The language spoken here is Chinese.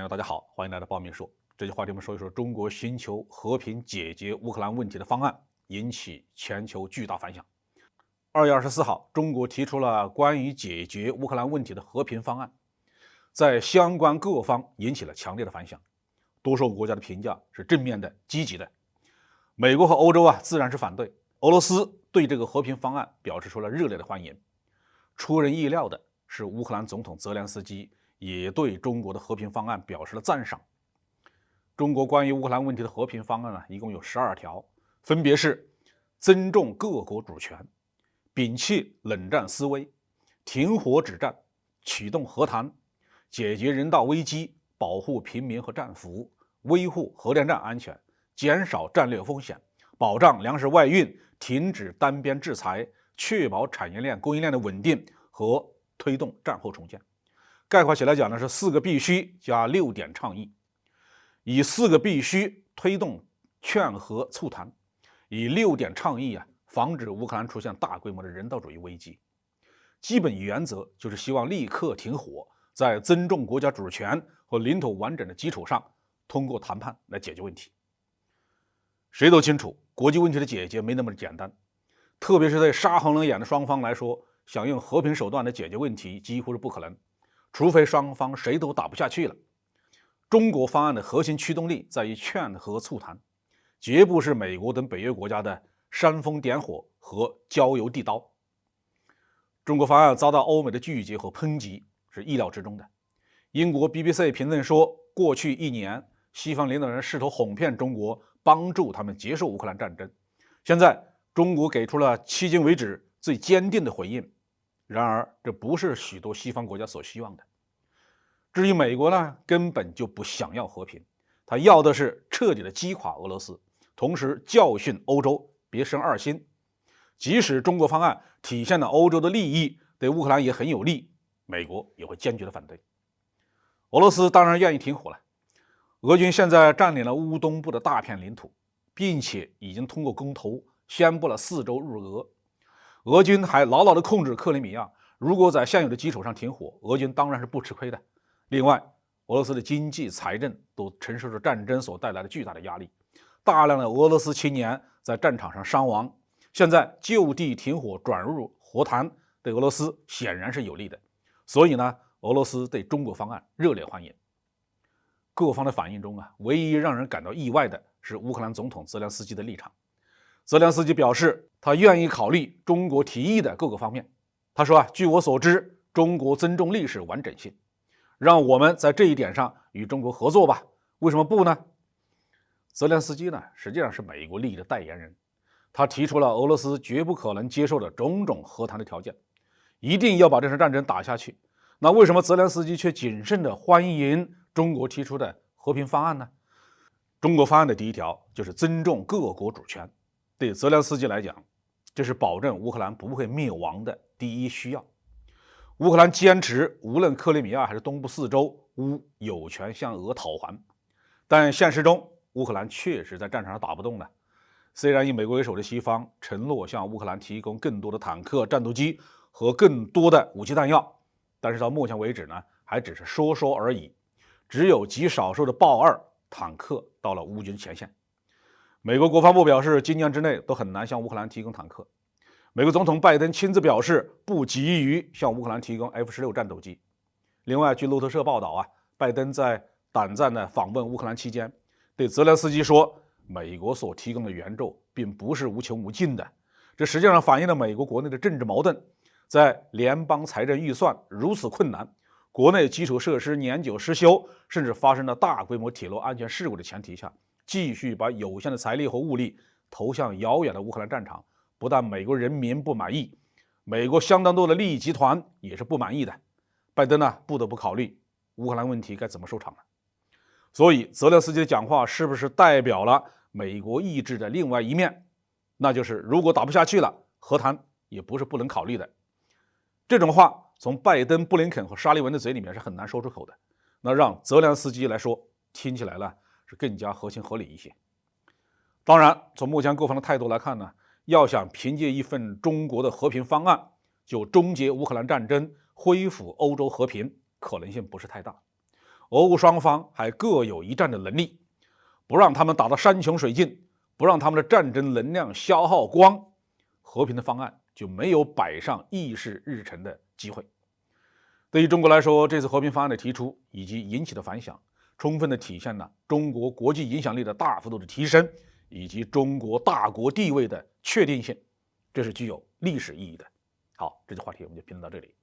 网友大家好，欢迎来到爆米说。这期话题我们说一说中国寻求和平解决乌克兰问题的方案引起全球巨大反响。2月24号，中国提出了关于解决乌克兰问题的和平方案，在相关各方引起了强烈的反响。多数国家的评价是正面的、积极的。美国和欧洲自然是反对。俄罗斯对这个和平方案表示出了热烈的欢迎。出人意料的是，乌克兰总统泽连斯基也对中国的和平方案表示了赞赏。中国关于乌克兰问题的和平方案一共有12条，分别是尊重各国主权、摒弃冷战思维、停火止战、启动和谈、解决人道危机、保护平民和战俘、维护核电站安全、减少战略风险、保障粮食外运、停止单边制裁、确保产业链供应链的稳定和推动战后重建。概括起来讲呢，是4个必须加6点倡议。以4个必须推动劝和促谈，以6点倡议防止乌克兰出现大规模的人道主义危机。基本原则就是希望立刻停火，在尊重国家主权和领土完整的基础上，通过谈判来解决问题。谁都清楚，国际问题的解决没那么简单，特别是对杀红了眼的双方来说，想用和平手段来解决问题几乎是不可能，除非双方谁都打不下去了。中国方案的核心驱动力在于劝和促谈，绝不是美国等北约国家的煽风点火和浇油递刀。中国方案遭到欧美的拒绝和抨击是意料之中的。英国 BBC 评论说，过去1年，西方领导人试图哄骗中国，帮助他们结束乌克兰战争。现在，中国给出了迄今为止最坚定的回应。然而，这不是许多西方国家所希望的。至于美国呢，根本就不想要和平，他要的是彻底的击垮俄罗斯，同时教训欧洲别生二心。即使中国方案体现了欧洲的利益，对乌克兰也很有利，美国也会坚决的反对。俄罗斯当然愿意停火了。俄军现在占领了乌东部的大片领土，并且已经通过公投宣布了4周入俄。俄军还牢牢地控制克里米亚，如果在现有的基础上停火，俄军当然是不吃亏的。另外，俄罗斯的经济、财政都承受着战争所带来的巨大的压力，大量的俄罗斯青年在战场上伤亡。现在就地停火转入和谈，对俄罗斯显然是有利的。所以呢，俄罗斯对中国方案热烈欢迎。各方的反应中唯一让人感到意外的是乌克兰总统泽连斯基的立场。泽连斯基表示，他愿意考虑中国提议的各个方面。他说据我所知，中国尊重历史完整性，让我们在这一点上与中国合作吧，为什么不呢？泽连斯基呢，实际上是美国利益的代言人，他提出了俄罗斯绝不可能接受的种种和谈的条件，一定要把这场战争打下去。那为什么泽连斯基却谨慎地欢迎中国提出的和平方案呢？中国方案的第1条就是尊重各国主权，对泽连斯基来讲，这是保证乌克兰不会灭亡的第一需要。乌克兰坚持无论克里米亚还是东部4州，乌有权向俄讨还。但现实中，乌克兰确实在战场上打不动了。虽然以美国为首的西方承诺向乌克兰提供更多的坦克、战斗机和更多的武器弹药，但是到目前为止呢，还只是说说而已。只有极少数的豹2坦克到了乌军前线。美国国防部表示，今年之内都很难向乌克兰提供坦克。美国总统拜登亲自表示，不急于向乌克兰提供 F-16 战斗机。另外，据路透社报道拜登在短暂的访问乌克兰期间，对泽连斯基说，美国所提供的援助并不是无穷无尽的，这实际上反映了美国国内的政治矛盾。在联邦财政预算如此困难，国内基础设施年久失修，甚至发生了大规模铁路安全事故的前提下，继续把有限的财力和物力投向遥远的乌克兰战场，不但美国人民不满意，美国相当多的利益集团也是不满意的。拜登不得不考虑乌克兰问题该怎么收场了。所以泽连斯基的讲话是不是代表了美国意志的另外一面？那就是如果打不下去了，和谈也不是不能考虑的。这种话从拜登、布林肯和沙利文的嘴里面是很难说出口的，那让泽连斯基来说，听起来呢是更加合情合理一些。当然，从目前各方的态度来看呢，要想凭借一份中国的和平方案就终结乌克兰战争、恢复欧洲和平，可能性不是太大。俄乌双方还各有一战的能力，不让他们打到山穷水尽，不让他们的战争能量消耗光，和平的方案就没有摆上议事日程的机会。对于中国来说，这次和平方案的提出以及引起的反响，充分地体现了中国国际影响力的大幅度的提升，以及中国大国地位的确定性，这是具有历史意义的。好，这期话题我们就评论到这里。